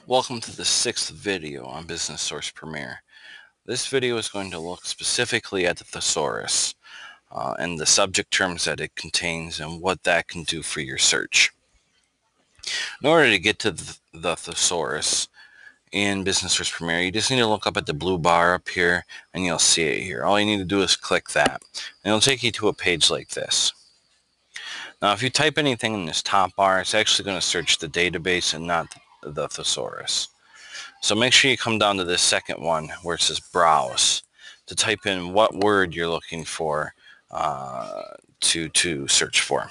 Welcome to the 6th video on Business Source Premier. This video is going to look specifically at the Thesaurus and the subject terms that it contains and what that can do for your search. In order to get to the Thesaurus in Business Source Premier, you just need to look up at the blue bar up here and you'll see it here. All you need to do is click that and it'll take you to a page like this. Now if you type anything in this top bar, it's actually going to search the database and not the Thesaurus. So make sure you come down to this second one where it says browse to type in what word you're looking for to search for.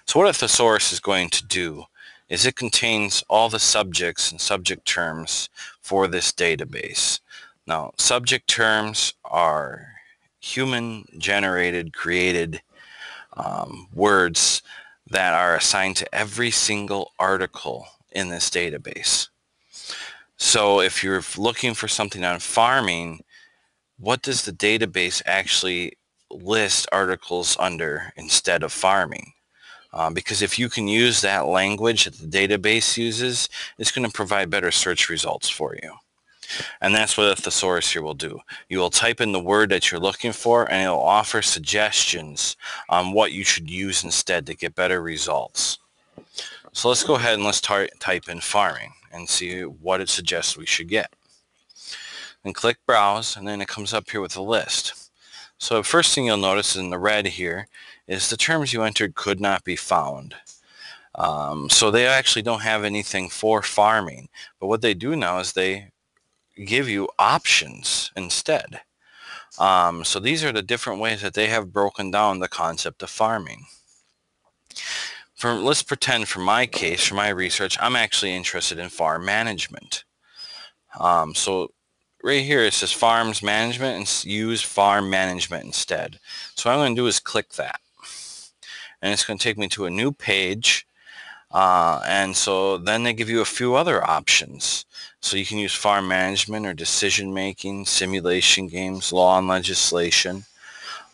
So what a thesaurus is going to do is it contains all the subjects and subject terms for this database. Now subject terms are human generated, created words that are assigned to every single article in this database. So if you're looking for something on farming, what does the database actually list articles under instead of farming? Because if you can use that language that the database uses, it's going to provide better search results for you. And that's what a thesaurus here will do. You will type in the word that you're looking for and it will offer suggestions on what you should use instead to get better results. So let's go ahead and let's type in farming and see what it suggests we should get. And click browse, and then it comes up here with a list. So first thing you'll notice in the red here is the terms you entered could not be found. So they actually don't have anything for farming, but what they do now is they give you options instead. So these are the different ways that they have broken down the concept of farming. Let's pretend for my case, for my research, I'm actually interested in farm management. So right here it says farms management and use farm management instead. So what I'm going to do is click that. And it's going to take me to a new page. And so then they give you a few other options. So you can use farm management or decision making, simulation games, law and legislation.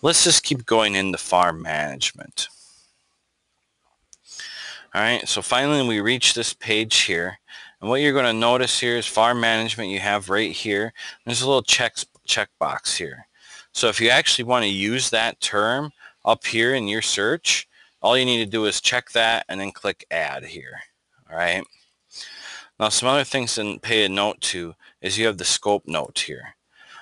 Let's just keep going into farm management. Alright, so finally we reach this page here. And what you're going to notice here is farm management you have right here. There's a little checkbox here. So if you actually want to use that term up here in your search, all you need to do is check that and then click add here. Alright. Now some other things to pay a note to is you have the scope note here.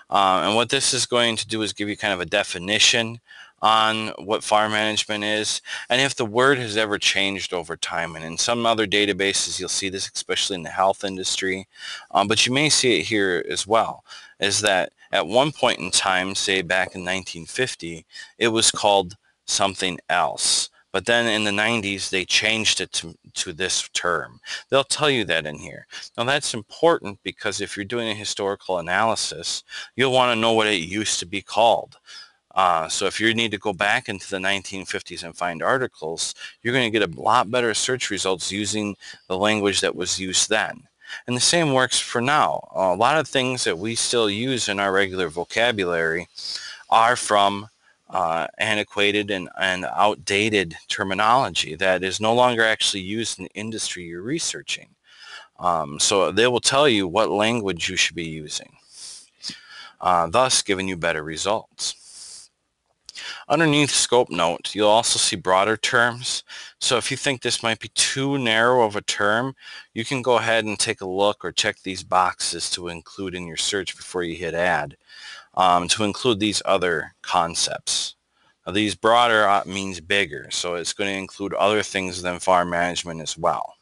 And what this is going to do is give you kind of a definition on what farm management is and if the word has ever changed over time. And in some other databases you'll see this, especially in the health industry, but you may see it here as well, is that at one point in time, say back in 1950, it was called something else. But then in the 90s, they changed it to this term. They'll tell you that in here. Now that's important because if you're doing a historical analysis, you'll want to know what it used to be called. So if you need to go back into the 1950s and find articles, you're going to get a lot better search results using the language that was used then. And the same works for now. A lot of things that we still use in our regular vocabulary are from antiquated and outdated terminology that is no longer actually used in the industry you're researching. So they will tell you what language you should be using, thus giving you better results. Underneath scope note, you'll also see broader terms. So if you think this might be too narrow of a term, you can go ahead and take a look or check these boxes to include in your search before you hit add, to include these other concepts. Now, these broader means bigger, so it's going to include other things than farm management as well.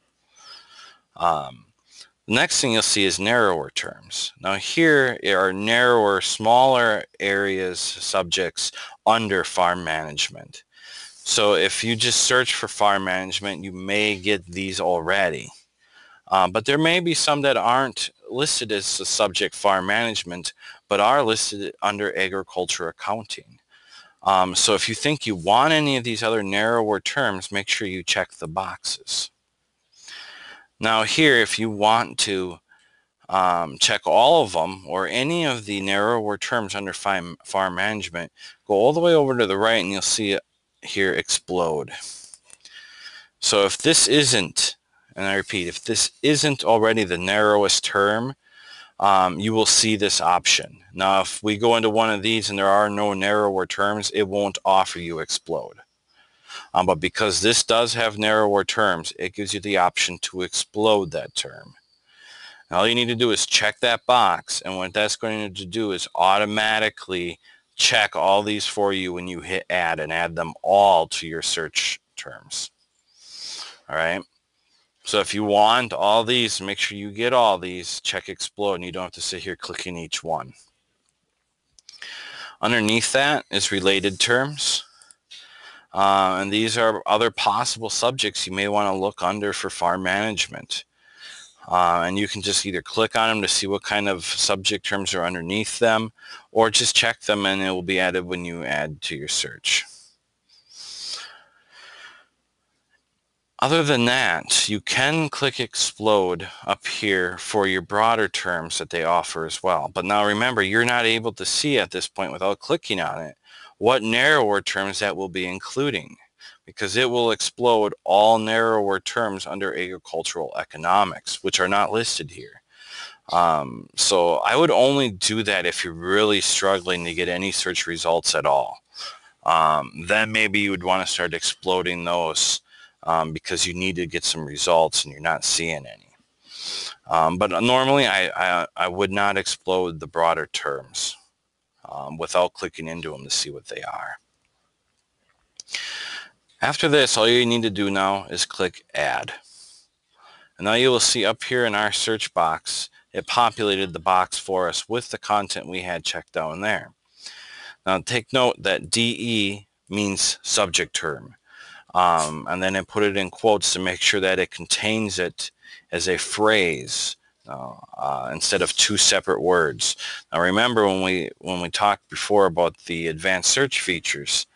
The next thing you'll see is narrower terms. Now here are narrower, smaller areas, subjects under farm management. So if you just search for farm management, you may get these already. But there may be some that aren't listed as a subject farm management, but are listed under agriculture accounting. So if you think you want any of these other narrower terms, make sure you check the boxes. Now here, if you want to check all of them or any of the narrower terms under farm management, go all the way over to the right and you'll see it here explode. So if this isn't and I repeat, if this isn't already the narrowest term, you will see this option. Now, if we go into one of these and there are no narrower terms, it won't offer you explode. But because this does have narrower terms, it gives you the option to explode that term. And all you need to do is check that box, and what that's going to do is automatically check all these for you when you hit add, and add them all to your search terms. All right. So if you want all these, make sure you get all these, check explode, and you don't have to sit here clicking each one. Underneath that is related terms. And these are other possible subjects you may want to look under for farm management. And you can just either click on them to see what kind of subject terms are underneath them, or just check them and it will be added when you add to your search. Other than that, you can click explode up here for your broader terms that they offer as well. But now remember, you're not able to see at this point without clicking on it what narrower terms that will be including, because it will explode all narrower terms under agricultural economics, which are not listed here. So I would only do that if you're really struggling to get any search results at all. Then maybe you would want to start exploding those because you need to get some results and you're not seeing any. But normally I would not explode the broader terms without clicking into them to see what they are. After this, all you need to do now is click add. And now you will see up here in our search box, it populated the box for us with the content we had checked down there. Now take note that DE means subject term. And then I put it in quotes to make sure that it contains it as a phrase instead of two separate words. Now remember when we talked before about the advanced search features,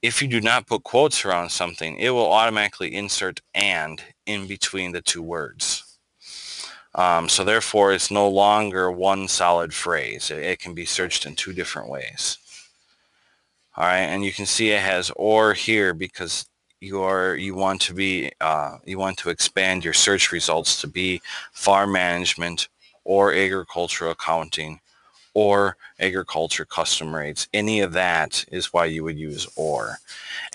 if you do not put quotes around something, it will automatically insert "and" in between the two words. So therefore it's no longer one solid phrase. It can be searched in two different ways. All right, and you can see it has "or" here because you want to expand your search results to be farm management or agricultural accounting or agriculture custom rates. Any of that is why you would use "or."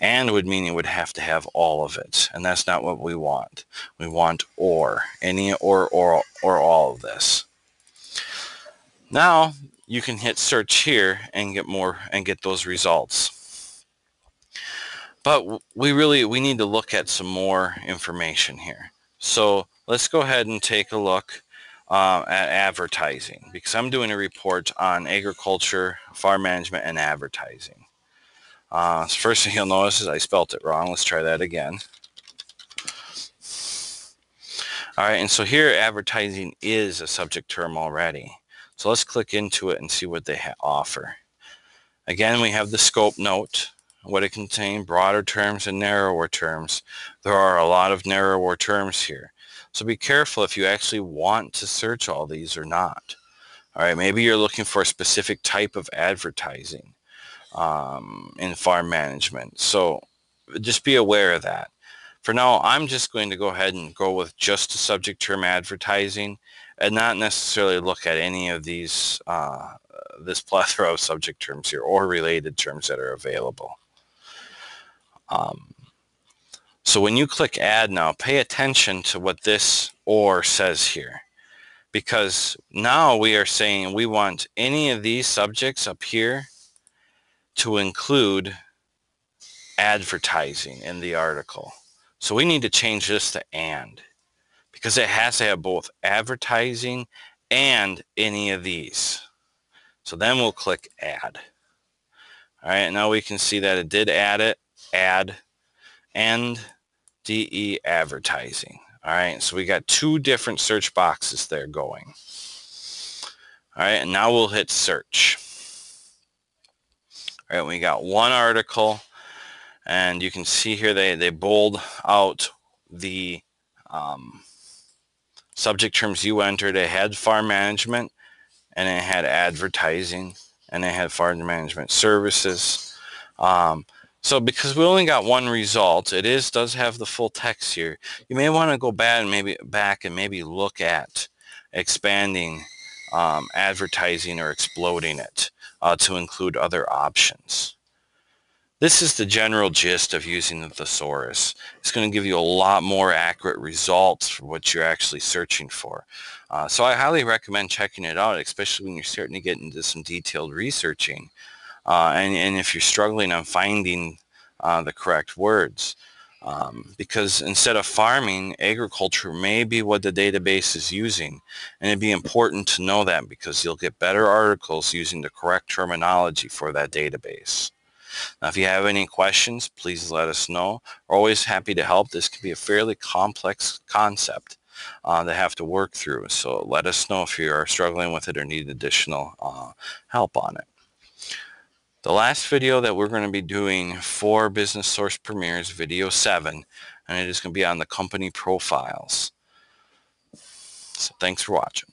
And would mean you would have to have all of it, and that's not what we want. We want "or," any or all of this. Now you can hit search here and get those results. But we need to look at some more information here. So let's go ahead and take a look at advertising, because I'm doing a report on agriculture, farm management, and advertising. So first thing you'll notice is I spelt it wrong. Let's try that again. All right, and so here advertising is a subject term already. So let's click into it and see what they offer. Again, we have the scope note, what it contains, broader terms and narrower terms. There are a lot of narrower terms here. So be careful if you actually want to search all these or not. All right, maybe you're looking for a specific type of advertising in farm management. So just be aware of that. For now, I'm just going to go ahead and go with just the subject term advertising and not necessarily look at any of these this plethora of subject terms here or related terms that are available. So when you click add now, pay attention to what this "or" says here, because now we are saying we want any of these subjects up here to include advertising in the article. So we need to change this to "and," because it has to have both advertising and any of these. So then we'll click add. All right, now we can see that it did add and DE advertising. All right, so we got two different search boxes there going. All right, and now we'll hit search. All right, we got one article, and you can see here they bold out the subject terms you entered. It had farm management, and it had advertising, and it had farm management services. So because we only got one result, it does have the full text here. You may want to go back and maybe look at expanding advertising or exploding it to include other options. This is the general gist of using the Thesaurus. It's going to give you a lot more accurate results for what you're actually searching for. So I highly recommend checking it out, especially when you're starting to get into some detailed researching. And if you're struggling on finding the correct words. Because instead of farming, agriculture may be what the database is using. And it'd be important to know that because you'll get better articles using the correct terminology for that database. Now, if you have any questions, please let us know. We're always happy to help. This can be a fairly complex concept to have to work through. So let us know if you are struggling with it or need additional help on it. The last video that we're going to be doing for Business Source Premier is video 7, and it is going to be on the company profiles. So thanks for watching.